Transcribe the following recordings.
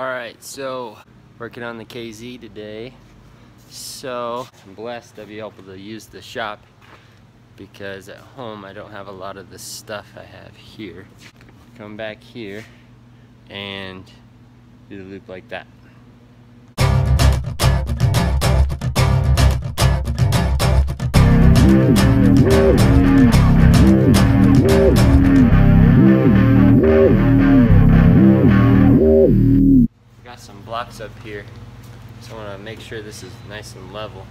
Alright, so working on the KZ today. So I'm blessed to be able to use the shop because at home I don't have a lot of the stuff I have here. Come back here and do the loop like that. Got some blocks up here, so I want to make sure this is nice and level.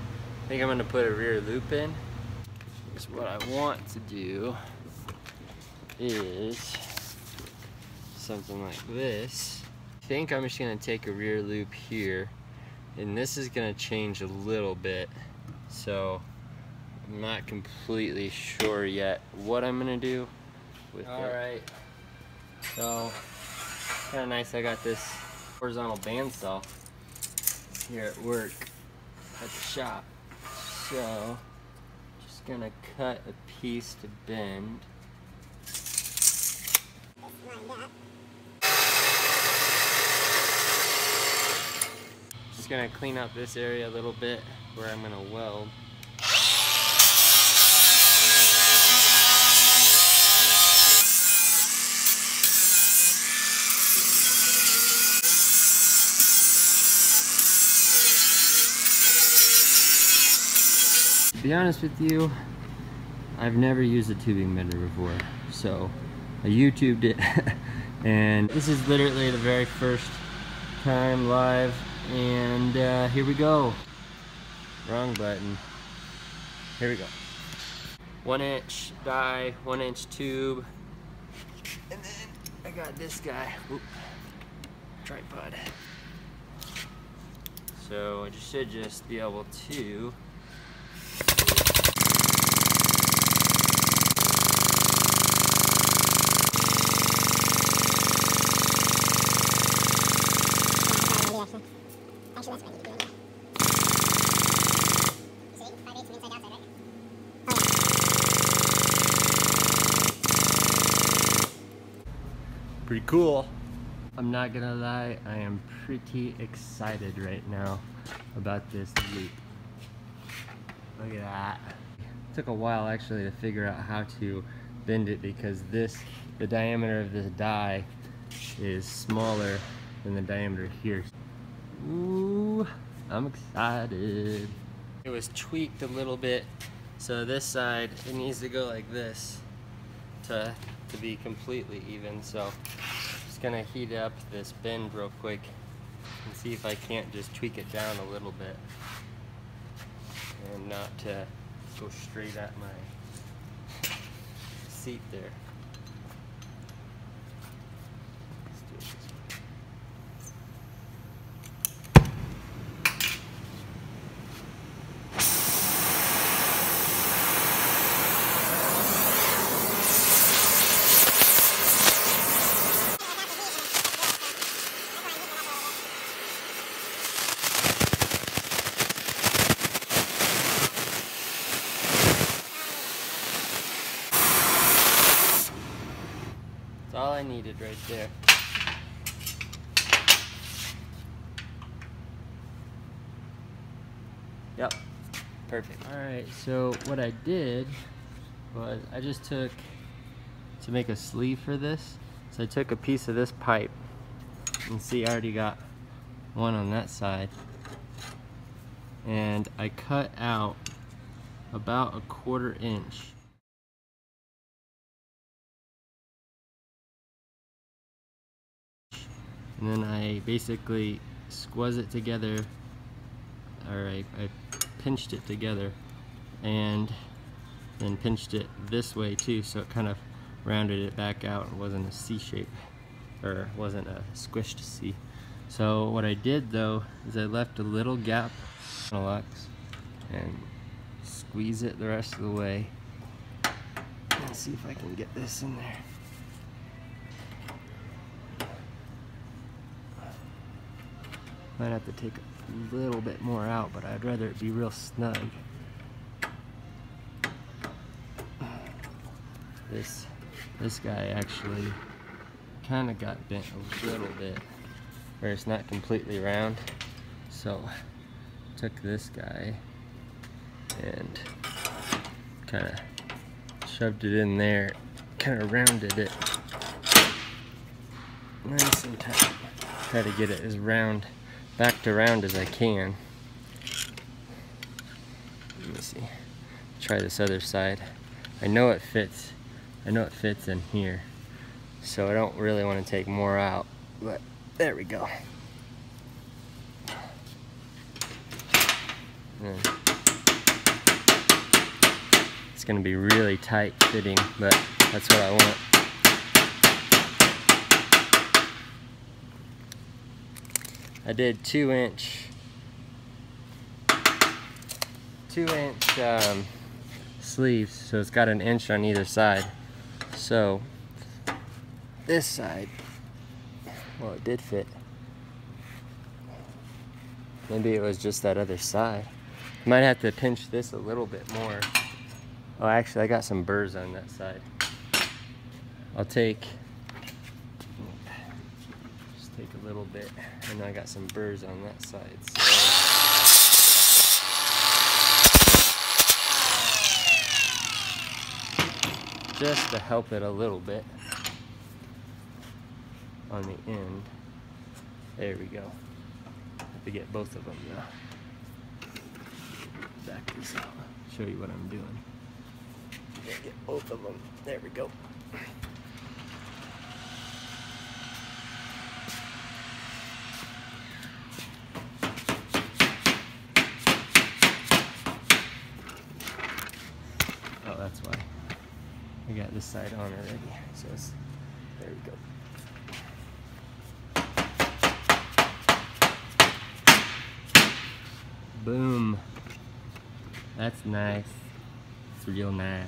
I think I'm going to put a rear loop in. Because what I want to do is something like this. I think I'm just going to take a rear loop here, and this is going to change a little bit, so I'm not completely sure yet what I'm going to do with it. Alright, so kind of nice, I got this horizontal bandsaw here at work at the shop, so just gonna cut a piece to bend. Just gonna clean up this area a little bit where I'm gonna weld. To be honest with you, I've never used a tubing bender before, so I YouTubed it and this is literally the very first time live, and here we go. Wrong button. Here we go. 1 inch die, 1 inch tube, and then I got this guy. Oop, tripod. So I should just be able to pretty cool. I'm not gonna lie, I am pretty excited right now about this loop. Look at that. It took a while actually to figure out how to bend it because the diameter of this die is smaller than the diameter here. Ooh, I'm excited. It was tweaked a little bit, so this side, it needs to go like this to be completely even. So I'm just gonna heat up this bend real quick and see if I can't just tweak it down a little bit and not to go straight at my seat there. Let's do it this way. That's all I needed right there. Yep, perfect. Alright, so what I did was I just took, to make a sleeve for this, so I took a piece of this pipe, and see I already got one on that side, and I cut out about a 1/4 inch. And then I basically squeeze it together, or I pinched it together, and then pinched it this way too, so it kind of rounded it back out. It wasn't a C shape, or wasn't a squished C. So what I did though is I left a little gap and squeeze it the rest of the way. Let's see if I can get this in there. Might have to take a little bit more out, but I'd rather it be real snug. This guy actually kind of got bent a little bit. where it's not completely round. So took this guy and kind of shoved it in there, kind of rounded it nice and tight. Try to get it as round, back to round as I can. Let me see. Try this other side. I know it fits. I know it fits in here, so I don't really want to take more out. But there we go. It's going to be really tight fitting, but that's what I want. I did 2-inch sleeves, so it's got an inch on either side. So this side, well, it did fit. Maybe it was just that other side. Might have to pinch this a little bit more. Oh, actually, I got some burrs on that side. I'll take, just take a little bit, and I got some burrs on that side. So just to help it a little bit on the end. There we go. Have to get both of them now. Back this out. Show you what I'm doing. Get both of them. There we go. Oh, that's why. I got this side on already. So it's, there we go. Boom. That's nice. It's real nice.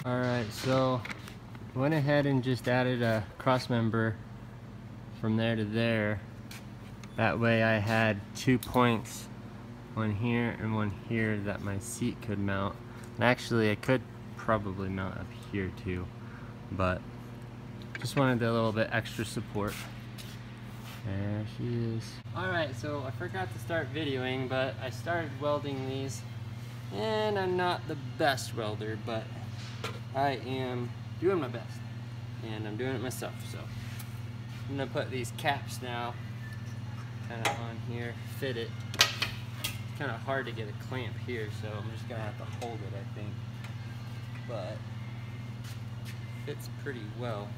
Alright, so went ahead and just added a cross member from there to there. That way I had 2 points, one here and one here, that my seat could mount. And actually I could probably mount up here too, but just wanted a little bit extra support. There she is. Alright, so I forgot to start videoing, but I started welding these, and I'm not the best welder, but I am doing my best, and I'm doing it myself. So I'm gonna put these caps now kind of on here, fit it. It's kind of hard to get a clamp here, so I'm just gonna have to hold it, I think, but fits pretty well.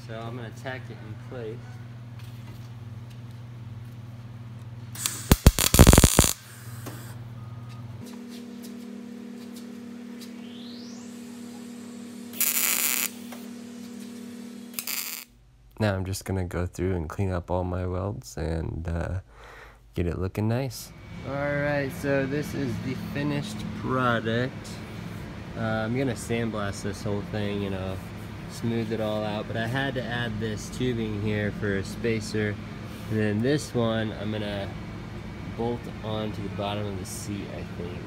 So I'm going to tack it in place. Now I'm just going to go through and clean up all my welds and get it looking nice. Alright, so this is the finished product. I'm going to sandblast this whole thing, you know, smooth it all out, but I had to add this tubing here for a spacer, and then this one I'm gonna bolt onto the bottom of the seat, I think.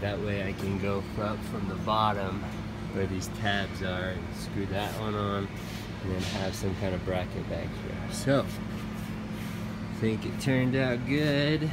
That way I can go up from the bottom where these tabs are and screw that one on, and then have some kind of bracket back here. So I think it turned out good.